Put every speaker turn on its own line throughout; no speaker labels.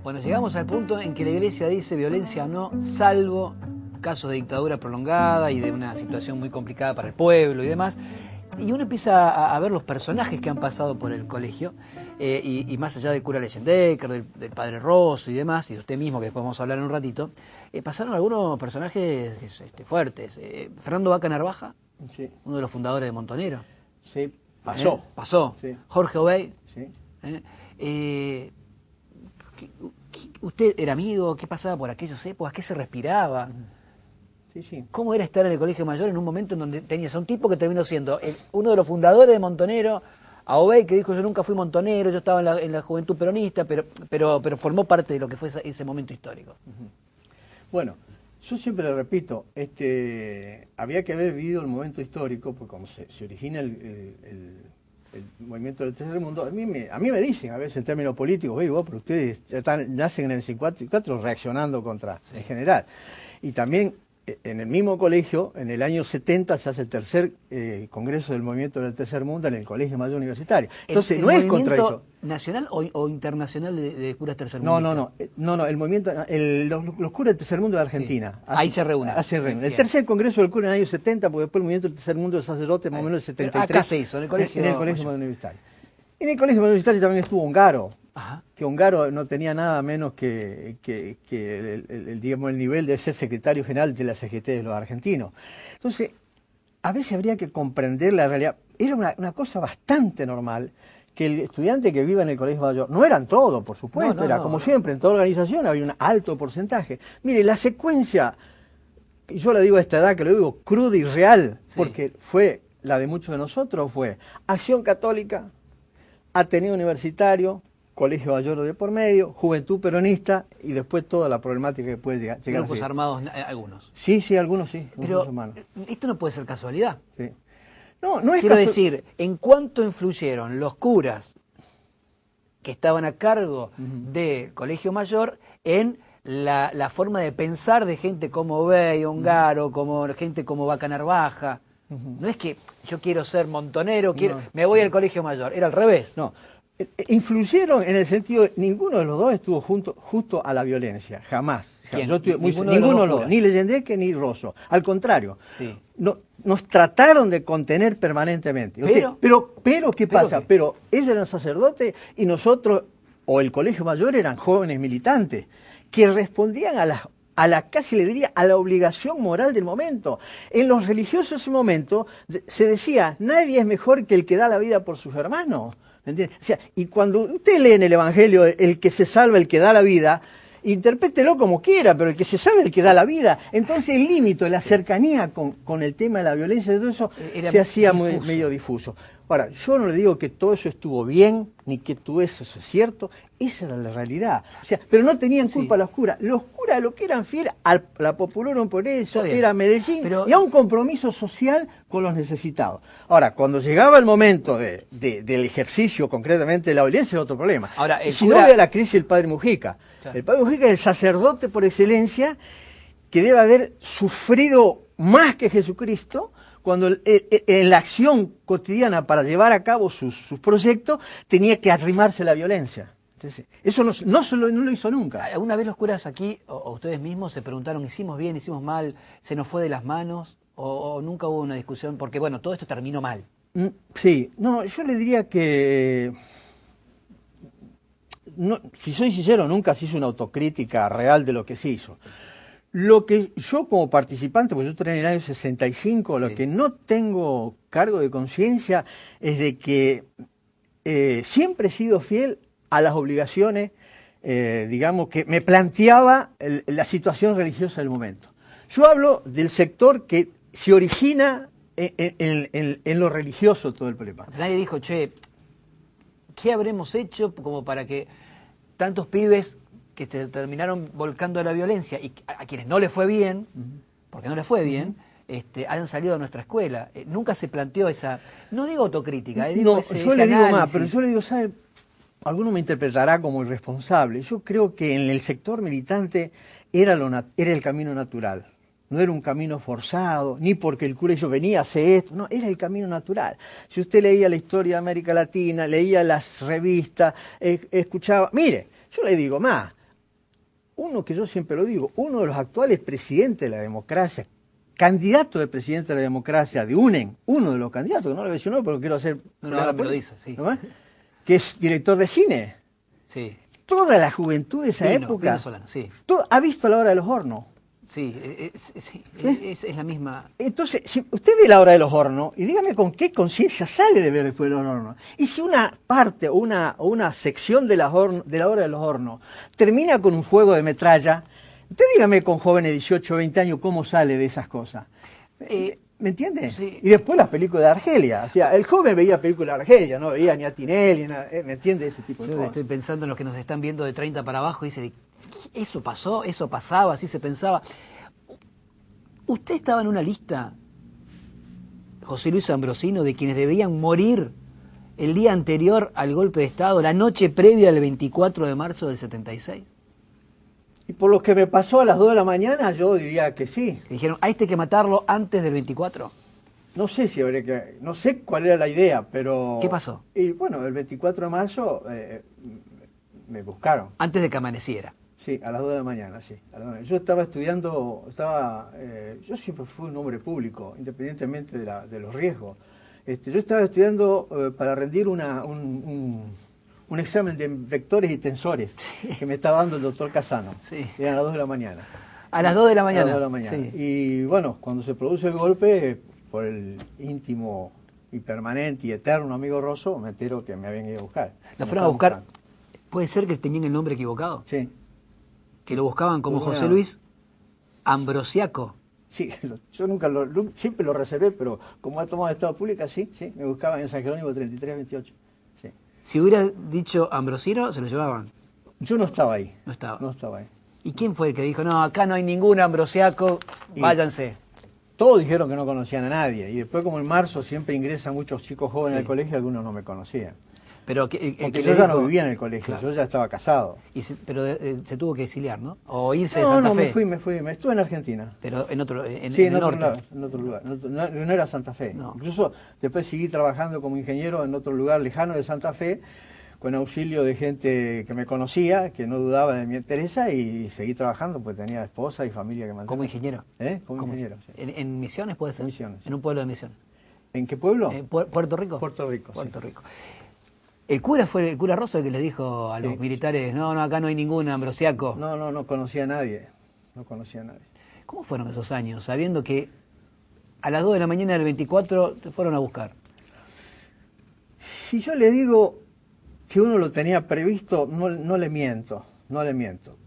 Bueno, llegamos al punto en que la Iglesia dice violencia no, salvo casos de dictadura prolongada y de una situación muy complicada para el pueblo y demás. Y uno empieza a ver los personajes que han pasado por el colegio, y más allá del cura Leyendecker, del padre Rosso y demás, y de usted mismo, que después vamos a hablar en un ratito, pasaron algunos personajes fuertes. Fernando Vaca Narvaja,
sí,
uno de los fundadores de Montonero.
Sí, pasó.
Pasó.
Sí.
Jorge Obey.
Sí.
¿Usted era amigo? ¿Qué pasaba por aquellas épocas? ¿Qué se respiraba?
Sí, sí.
¿Cómo era estar en el Colegio Mayor en un momento en donde tenías a un tipo que terminó siendo uno de los fundadores de Montonero, a Obey, que dijo yo nunca fui montonero, yo estaba en la juventud peronista, pero formó parte de lo que fue ese momento histórico?
Bueno, yo siempre le repito, había que haber vivido el momento histórico, porque cuando se origina el movimiento del tercer mundo, a mí me dicen a veces en términos políticos, oye, vos, pero ustedes ya nacen en el 54 reaccionando contra el general. Y también en el mismo colegio, en el año 70 se hace el tercer congreso del movimiento del tercer mundo en el Colegio Mayor Universitario. Entonces no es contra eso.
¿Nacional o internacional de curas tercermundistas?
No, el movimiento, los curas del tercer mundo de Argentina.
Sí. Ahí se reúnen.
El tercer congreso del cura en el año 70, porque después el movimiento del tercer mundo de sacerdotes más o menos el 73.
Acá se hizo, en el Colegio
Mayor Universitario. En el Colegio Mayor Universitario también estuvo Ongaro.
Ajá.
Que Ongaro no tenía nada menos que digamos, el nivel de ser secretario general de la CGT de los argentinos. Entonces, a veces habría que comprender la realidad. Era una cosa bastante normal que el estudiante que viva en el Colegio Mayor, no eran todos, por supuesto, era como siempre, en toda organización había un alto porcentaje. Mire, la secuencia, yo le digo a esta edad, que lo digo cruda y real, sí, porque fue la de muchos de nosotros, fue Acción Católica, Ateneo Universitario, Colegio Mayor de por medio, Juventud Peronista y después toda la problemática que puede llegar.
Grupos armados, algunos.
Sí, algunos sí.
Pero esto no puede ser casualidad.
Sí. No es
Quiero decir, ¿en cuánto influyeron los curas que estaban a cargo del Colegio Mayor en la forma de pensar de gente como Obey, Ongaro, como gente como Vaca Narvaja? No es que yo quiero ser montonero, me voy al Colegio Mayor, era al revés.
No. Influyeron en el sentido, ninguno de los dos estuvo justo a la violencia, jamás. Yo ninguno de los dos, ni Leyendecker ni Rosso. Al contrario,
sí,
nos trataron de contener permanentemente. Pero ¿qué pasa? Pero ellos eran sacerdotes y nosotros, o el Colegio Mayor, eran jóvenes militantes que respondían a la casi le diría, a la obligación moral del momento. En los religiosos en ese momento se decía, nadie es mejor que el que da la vida por sus hermanos. ¿Entiendes? O sea, y cuando usted lee en el Evangelio el que se salva, el que da la vida, interprételo como quiera, pero el que se salva, el que da la vida. Entonces el límite, la cercanía con el tema de la violencia y todo eso se hacía medio difuso. Ahora, yo no le digo que todo eso estuvo bien, ni que todo eso es cierto, esa era la realidad. O sea, pero no tenían culpa los curas. Los curas lo que eran fieles a la Popularum por eso, era Medellín, y a un compromiso social con los necesitados. Ahora, cuando llegaba el momento del ejercicio concretamente de la violencia, era otro problema.
Ahora,
si no ve la crisis del padre Mujica. Claro. El padre Mujica es el sacerdote por excelencia que debe haber sufrido más que Jesucristo, cuando en la acción cotidiana para llevar a cabo sus proyectos tenía que arrimarse la violencia. Entonces, eso no lo hizo nunca.
¿Alguna vez los curas aquí, o ustedes mismos, se preguntaron, hicimos bien, hicimos mal, se nos fue de las manos, o nunca hubo una discusión? Porque bueno, todo esto terminó mal.
Sí, no, yo le diría que, si soy sincero, nunca se hizo una autocrítica real de lo que se hizo. Lo que yo como participante, porque yo entré en el año 65, lo que no tengo cargo de conciencia es de que siempre he sido fiel a las obligaciones, digamos, que me planteaba la situación religiosa del momento. Yo hablo del sector que se origina en lo religioso todo el problema.
Nadie dijo, che, ¿qué habremos hecho como para que tantos pibes que se terminaron volcando a la violencia y a quienes no les fue bien, porque no les fue bien, hayan salido de nuestra escuela? Nunca se planteó esa, no digo autocrítica, digo
yo le digo más, pero yo le digo, ¿sabe? Alguno me interpretará como irresponsable. Yo creo que en el sector militante era el camino natural. No era un camino forzado, ni porque el cura y yo venía a hacer esto, no, era el camino natural. Si usted leía la historia de América Latina, leía las revistas, escuchaba, mire, yo le digo más, uno que yo siempre lo digo, uno de los actuales presidentes de la democracia, candidato de presidente de la democracia de UNEN, uno de los candidatos, que no lo mencionó, pero quiero hacer...
No, ahora me lo dice, sí.
¿No? Que es director de cine.
Sí.
Toda la juventud de esa época
venezolano, sí.
Ha visto La Hora de los Hornos.
Sí, es la misma.
Entonces, si usted ve La Hora de los Hornos, y dígame con qué conciencia sale de ver después de los hornos. Y si una parte o una sección de la Hora de los Hornos termina con un fuego de metralla, usted dígame con jóvenes de 18 o 20 años cómo sale de esas cosas. ¿Me entiende?
Sí.
Y después las películas de Argelia. O sea, el joven veía películas de Argelia, no veía ni a Tinelli, ¿me entiende? Ese tipo de cosas.
Estoy pensando en los que nos están viendo de 30 para abajo y dice, eso pasó, eso pasaba, así se pensaba. ¿Usted estaba en una lista, José Luis Ambrosino, de quienes debían morir el día anterior al golpe de Estado, la noche previa al 24 de marzo del 76?
Y por lo que me pasó a las 2 de la mañana, yo diría que sí.
Dijeron, a este hay que matarlo antes del 24.
No sé si habría que... No sé cuál era la idea, pero...
¿Qué pasó?
Y bueno, el 24 de marzo me buscaron.
Antes de que amaneciera.
Sí, a las 2 de la mañana, sí. Yo estaba estudiando, yo siempre fui un hombre público, independientemente de los riesgos. Yo estaba estudiando para rendir un examen de vectores y tensores que me estaba dando el doctor Casano.
Sí.
Era a las 2 de la mañana.
A las 2 de la mañana.
A las 2 de la mañana.
Sí.
Y bueno, cuando se produce el golpe, por el íntimo y permanente y eterno amigo Rosso, me entero que me habían ido a buscar.
¿Lo fueron a buscar? ¿Puede ser que tenían el nombre equivocado?
Sí.
Que lo buscaban como José Luis Ambrosiaco.
Sí, yo siempre lo reservé, pero como ha tomado estado pública, sí, me buscaban en San Jerónimo 3328. Sí.
Si hubiera dicho Ambrosino, se lo llevaban.
Yo no estaba ahí.
No estaba.
No estaba ahí.
¿Y quién fue el que dijo, no, acá no hay ningún Ambrosiaco, váyanse?
Todos dijeron que no conocían a nadie, y después como en marzo siempre ingresan muchos chicos jóvenes al colegio, algunos no me conocían.
Pero
porque yo ya no vivía en el colegio, claro. Yo ya estaba casado.
Pero se tuvo que exiliar, ¿no? O irse de Santa Fe.
Me fui, estuve en Argentina.
Pero en otro,
sí,
en el norte.
En otro lugar. No era Santa Fe. No. Incluso después seguí trabajando como ingeniero en otro lugar lejano de Santa Fe, con auxilio de gente que me conocía, que no dudaba de mi interés, y seguí trabajando, pues tenía esposa y familia que mantener.
¿Como ingeniero?
Como ingeniero, sí.
¿En Misiones puede ser?
En Misiones.
En un pueblo de Misiones.
¿En qué pueblo?
¿Puerto Rico?
Puerto Rico,
Puerto Rico. El cura fue el cura Rosso el que le dijo a los militares, no, acá no hay ningún Ambrosiaco.
No conocía a nadie. No conocía a nadie.
¿Cómo fueron esos años, sabiendo que a las 2 de la mañana del 24 te fueron a buscar?
Si yo le digo que uno lo tenía previsto, no le miento.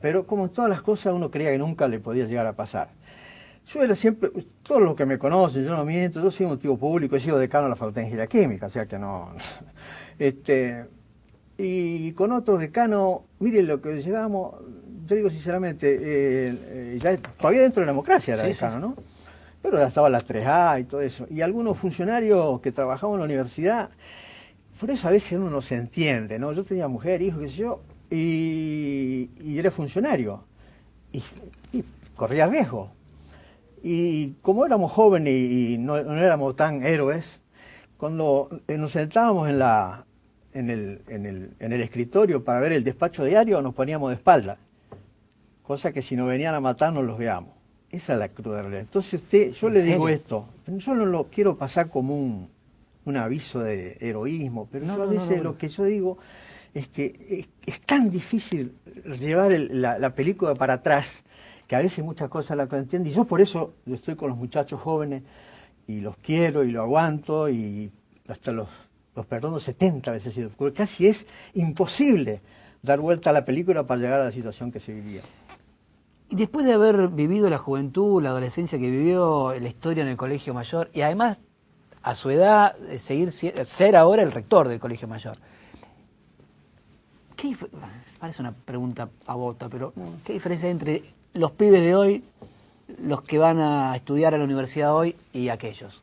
Pero como en todas las cosas uno creía que nunca le podía llegar a pasar. Yo era siempre, todos los que me conocen, yo no miento, yo soy un tipo público, he sido decano de la Facultad de Ingeniería Química, o sea que no... y con otros decanos, mire lo que llegamos, yo digo sinceramente, ya todavía dentro de la democracia era decano, ¿no? Pero ya estaba las 3A y todo eso. Y algunos funcionarios que trabajaban en la universidad, por eso a veces uno no se entiende, ¿no? Yo tenía mujer, hijo, qué sé yo, y era funcionario, y corría riesgo. Y como éramos jóvenes y no éramos tan héroes, cuando nos sentábamos en el escritorio para ver el despacho diario, nos poníamos de espalda, cosa que si nos venían a matarnos los veamos. Esa es la cruda realidad. Entonces yo le digo esto, yo no lo quiero pasar como un aviso de heroísmo, pero a veces lo que yo digo es que es tan difícil llevar la película para atrás, que a veces muchas cosas las entiendo, y yo por eso estoy con los muchachos jóvenes, y los quiero, y lo aguanto, y hasta los perdono 70 veces, porque casi es imposible dar vuelta a la película para llegar a la situación que se vivía.
Y después de haber vivido la juventud, la adolescencia que vivió, la historia en el Colegio Mayor, y además, a su edad, ser ahora el rector del Colegio Mayor, parece una pregunta pavota, pero ¿qué diferencia hay entre los pibes de hoy, los que van a estudiar a la universidad hoy, y aquellos?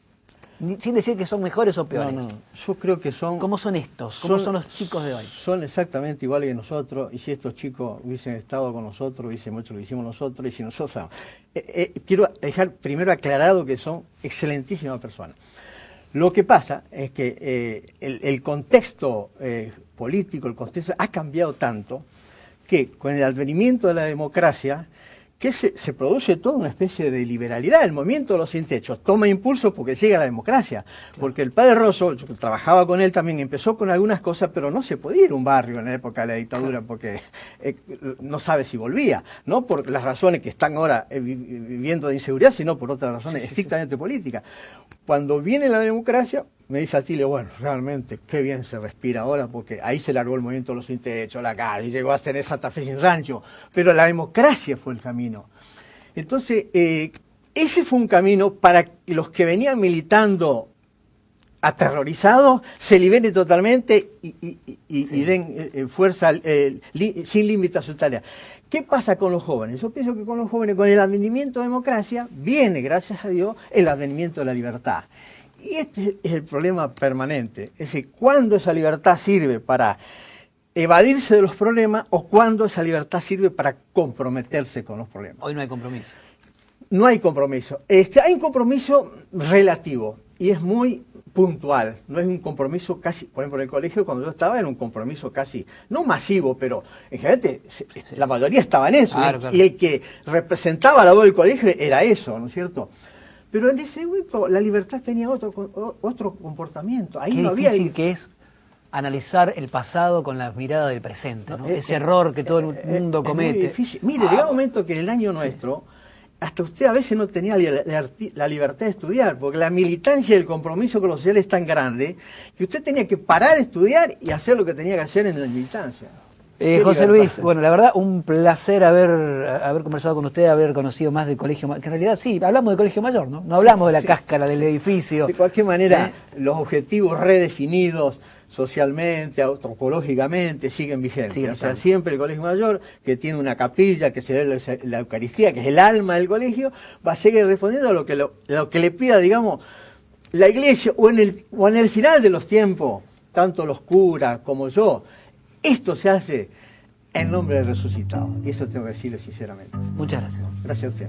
Sin decir que son mejores o peores.
No, yo creo que son...
¿Cómo son estos? ¿Cómo son los chicos de hoy?
Son exactamente iguales que nosotros, y si estos chicos hubiesen estado con nosotros, hubiesen hecho lo que hicimos nosotros, y si nosotros... quiero dejar primero aclarado que son excelentísimas personas. Lo que pasa es que el contexto político, el contexto ha cambiado tanto, que con el advenimiento de la democracia, que se produce toda una especie de liberalidad. El movimiento de los sin techo toma impulso porque llega la democracia. Porque el padre Rosso, yo trabajaba con él también, empezó con algunas cosas, pero no se podía ir a un barrio en la época de la dictadura porque no sabe si volvía. No por las razones que están ahora viviendo de inseguridad, sino por otras razones estrictamente políticas. Cuando viene la democracia, me dice Atilio, bueno, realmente, qué bien se respira ahora, porque ahí se largó el movimiento de los sin techo, la calle, llegó a ser Santa Fe sin rancho, pero la democracia fue el camino. Entonces, ese fue un camino para que los que venían militando aterrorizados se liberen totalmente y den fuerza sin límite a su tarea. ¿Qué pasa con los jóvenes? Yo pienso que con los jóvenes, con el advenimiento de la democracia, viene, gracias a Dios, el advenimiento de la libertad. Y este es el problema permanente, es decir, ¿cuándo esa libertad sirve para evadirse de los problemas o cuándo esa libertad sirve para comprometerse con los problemas?
Hoy no hay compromiso.
No hay compromiso. Hay un compromiso relativo y es muy puntual. No es un compromiso casi, por ejemplo, en el colegio cuando yo estaba era un compromiso casi, no masivo, pero en general la mayoría estaba en eso. Claro, claro. Y el que representaba la voz del colegio era eso, ¿no es cierto? Pero en ese momento la libertad tenía otro comportamiento. Ahí no había...
difícil que es analizar el pasado con la mirada del presente, ¿no? Ese error que todo el mundo comete.
Es muy difícil. Mire, llega un momento que en el año nuestro, hasta usted a veces no tenía la libertad de estudiar, porque la militancia y el compromiso con lo social es tan grande que usted tenía que parar de estudiar y hacer lo que tenía que hacer en la militancia.
José Luis, bueno, la verdad, un placer haber conversado con usted, haber conocido más del Colegio Mayor, que en realidad sí, hablamos del Colegio Mayor, ¿no? No hablamos de la cáscara del edificio.
De cualquier manera, los objetivos redefinidos socialmente, antropológicamente, siguen vigentes. Sí, o sea, siempre el Colegio Mayor, que tiene una capilla, que se ve la Eucaristía, que es el alma del colegio, va a seguir respondiendo a lo que le pida, digamos, la Iglesia, o en el final de los tiempos, tanto los curas como yo. Esto se hace en nombre del resucitado. Y eso tengo que decirle sinceramente.
Muchas gracias.
Gracias a usted.